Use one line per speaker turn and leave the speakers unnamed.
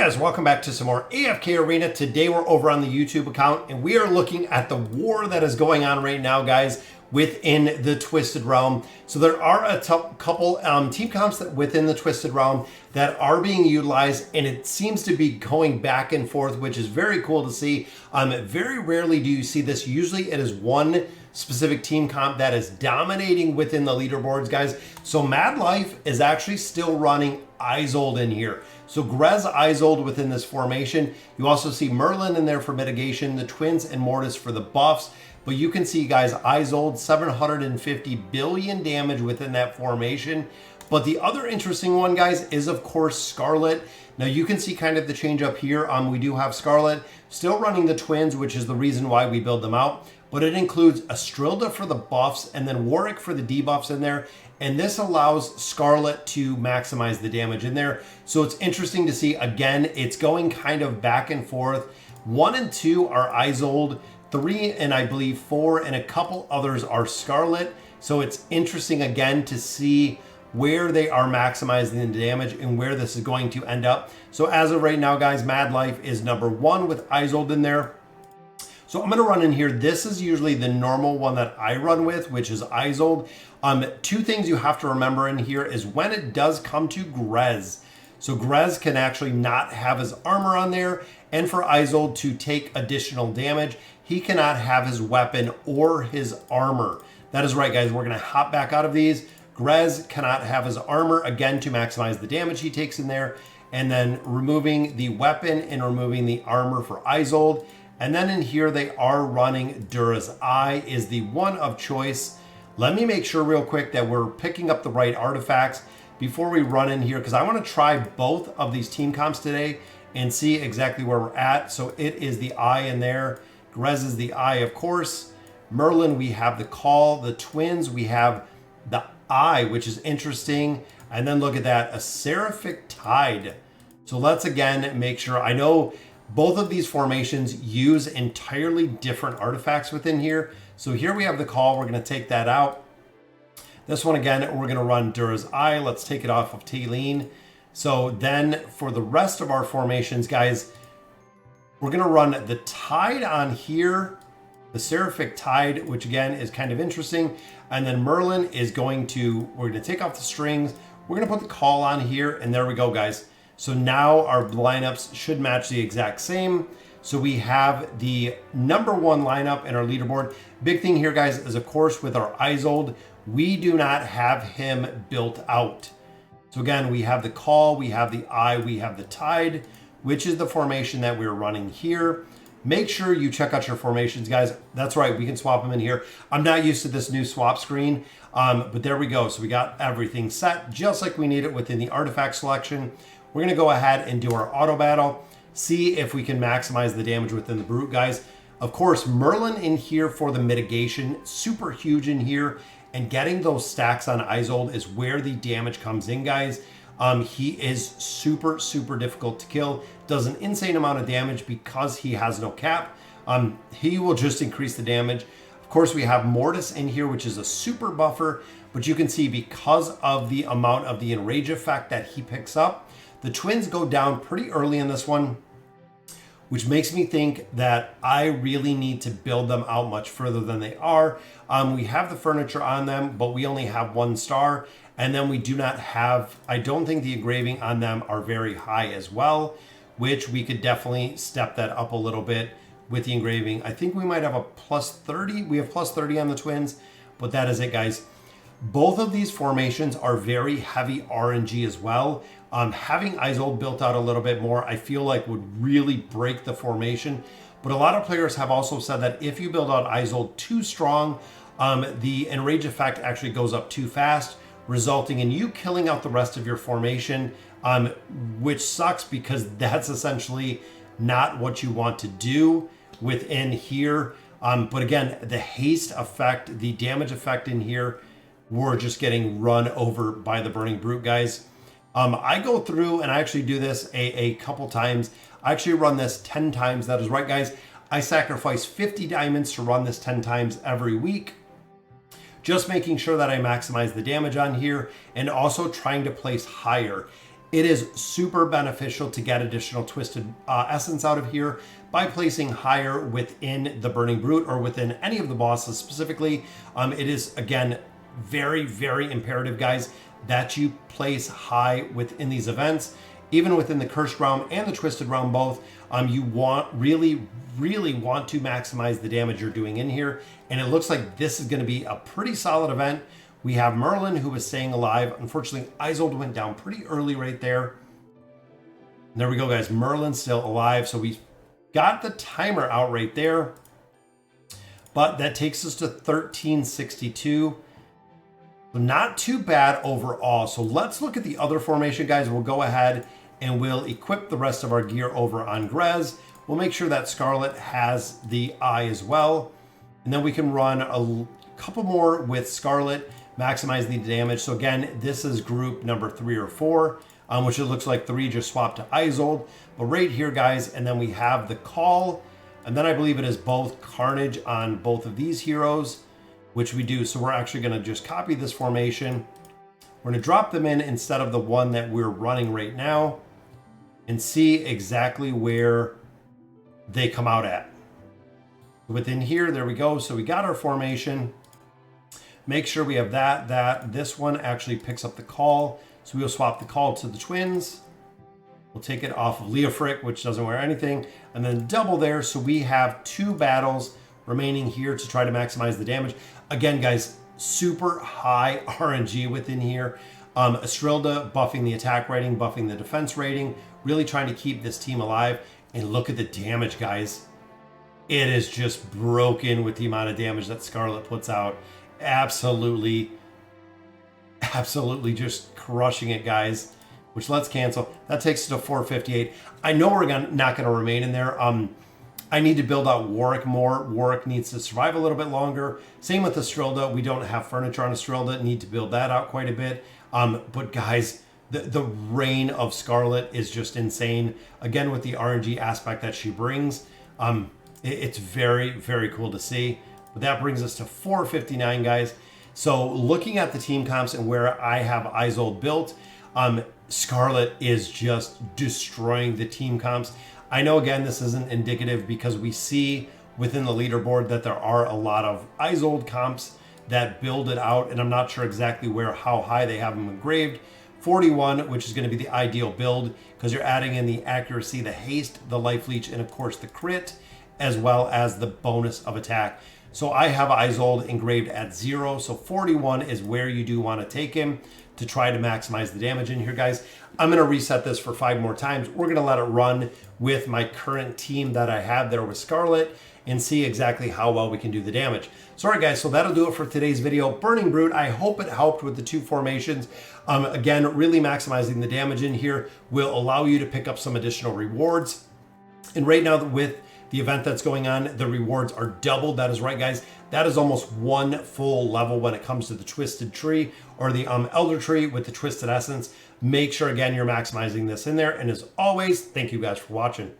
guys, welcome back to some more AFK Arena. Today we're over on the YouTube account and we are looking at the war that is going on right now, guys, within the Twisted Realm. So there are a couple team comps that within the Twisted Realm that are being utilized, and it seems to be going back and forth, which is very cool to see. Very rarely do you see this. Usually it is one specific team comp that is dominating within the leaderboards, guys. So Mad Life is actually still running Isold in here. So Grez Isold within this formation. You also see Merlin in there for mitigation, the Twins and Mortis for the buffs. But you can see, guys, Isold 750 billion damage within that formation. But the other interesting one, guys, is of course Scarlet. Now you can see kind of the change up here. We do have Scarlet still running the Twins, which is the reason why we build them out. But it includes Astrilda for the buffs and then Warwick for the debuffs in there. And this allows Scarlet to maximize the damage in there. So it's interesting to see. Again, it's going kind of back and forth. 1 and 2 are Isold. 3 and I believe 4 and a couple others are Scarlet. So it's interesting again to see where they are maximizing the damage and where this is going to end up. So as of right now, guys, Mad Life is number 1 with Isold in there. So I'm going to run in here. This is usually the normal one that I run with, which is Isold. Two things you have to remember in here is when it does come to Grez. So Grez can actually not have his armor on there. And for Isold to take additional damage, he cannot have his weapon or his armor. That is right, guys. We're going to hop back out of these. Grez cannot have his armor, again, to maximize the damage he takes in there. And then removing the weapon and removing the armor for Isold. And then in here, they are running Dura's Eye is the one of choice. Let me make sure real quick that we're picking up the right artifacts before we run in here, because I want to try both of these team comps today and see exactly where we're at. So it is the Eye in there. Grez is the Eye, of course. Merlin, we have the Call. The Twins, we have the Eye, which is interesting. And then look at that, a Seraphic Tide. So let's again make sure. I know both of these formations use entirely different artifacts within here. So here we have the Call. We're going to take that out. This one, again, we're going to run Dura's Eye. Let's take it off of Taylene. So then for the rest of our formations, guys, we're going to run the Tide on here, the Seraphic Tide, which again is kind of interesting. And then Merlin is we're going to take off the strings. We're going to put the Call on here. And there we go, guys. So now our lineups should match the exact same. So we have the number 1 lineup in our leaderboard. Big thing here, guys, is of course with our Isold, we do not have him built out. So again, we have the Call, we have the Eye, we have the Tide, which is the formation that we're running here. Make sure you check out your formations, guys. That's right, we can swap them in here. I'm not used to this new swap screen, but there we go. So we got everything set just like we need it within the artifact selection. We're going to go ahead and do our auto battle, see if we can maximize the damage within the Brute, guys. Of course, Merlin in here for the mitigation, super huge in here, and getting those stacks on Isold is where the damage comes in, guys. He is super, super difficult to kill, does an insane amount of damage because he has no cap. He will just increase the damage. Of course, we have Mortis in here, which is a super buffer, but you can see because of the amount of the Enrage effect that he picks up, the Twins go down pretty early in this one, which makes me think that I really need to build them out much further than they are. We have the furniture on them, but we only have 1 star. And then we do not have, I don't think the engraving on them are very high as well, which we could definitely step that up a little bit with the engraving. I think we might have a plus 30. We have plus 30 on the Twins, but that is it, guys. Both of these formations are very heavy RNG as well. Having Isold built out a little bit more, I feel like would really break the formation. But a lot of players have also said that if you build out Isold too strong, the Enrage effect actually goes up too fast, resulting in you killing out the rest of your formation, which sucks because that's essentially not what you want to do within here. But again, the haste effect, the damage effect in here, we're just getting run over by the Burning Brute, guys. I go through and I actually do this a couple times. I actually run this 10 times. That is right, guys. I sacrifice 50 diamonds to run this 10 times every week. Just making sure that I maximize the damage on here and also trying to place higher. It is super beneficial to get additional Twisted Essence out of here by placing higher within the Burning Brute or within any of the bosses specifically. It is, again, very, very imperative, guys, that you place high within these events. Even within the Cursed Realm and the Twisted Realm both, you really want to maximize the damage you're doing in here. And it looks like this is going to be a pretty solid event. We have Merlin, who is staying alive. Unfortunately, Isolde went down pretty early right there. And there we go, guys. Merlin's still alive. So we got the timer out right there. But that takes us to 1362. So not too bad overall. So let's look at the other formation, guys. We'll go ahead and we'll equip the rest of our gear over on Grez. We'll make sure that Scarlet has the eye as well. And then we can run a couple more with Scarlet, maximize the damage. So again, this is group number 3 or 4, which it looks like 3 just swapped to Isolde. But right here, guys, and then we have the Call. And then I believe it is both Carnage on both of these heroes, which we do. So we're actually going to just copy this formation. We're going to drop them in instead of the one that we're running right now and see exactly where they come out at. Within here, there we go. So we got our formation. Make sure we have that. This one actually picks up the Call. So we'll swap the Call to the twins. We'll take it off of Leofric, which doesn't wear anything. And then double there. So we have 2 battles remaining here to try to maximize the damage. Again, guys, super high RNG within here. Estrilda buffing the attack rating, buffing the defense rating, really trying to keep this team alive. And look at the damage, guys. It is just broken with the amount of damage that Scarlet puts out. Absolutely just crushing it, guys. Which, let's cancel. That takes us to 458. I know we're not going to remain in there. I need to build out Warwick more. Warwick needs to survive a little bit longer. Same with Estrilda. We don't have furniture on Estrilda. Need to build that out quite a bit. But guys, the reign of Scarlet is just insane. Again, with the RNG aspect that she brings, it's very, very cool to see. But that brings us to 459, guys. So looking at the team comps and where I have Isolde built, Scarlet is just destroying the team comps. I know, again, this isn't indicative because we see within the leaderboard that there are a lot of Isolde comps that build it out, and I'm not sure exactly how high they have them engraved. 41, which is going to be the ideal build because you're adding in the accuracy, the haste, the life leech, and of course the crit, as well as the bonus of attack. So I have Isolde engraved at 0, so 41 is where you do want to take him to try to maximize the damage in here, guys. I'm going to reset this for 5 more times. We're going to let it run with my current team that I have there with Scarlet and see exactly how well we can do the damage. So, all right, guys, so that'll do it for today's video. Burning Brute, I hope it helped with the 2 formations. Again, really maximizing the damage in here will allow you to pick up some additional rewards. And right now with the event that's going on, the rewards are doubled. That is right, guys. That is almost 1 full level when it comes to the Twisted Tree or the Elder Tree with the Twisted Essence. Make sure, again, you're maximizing this in there. And as always, thank you guys for watching.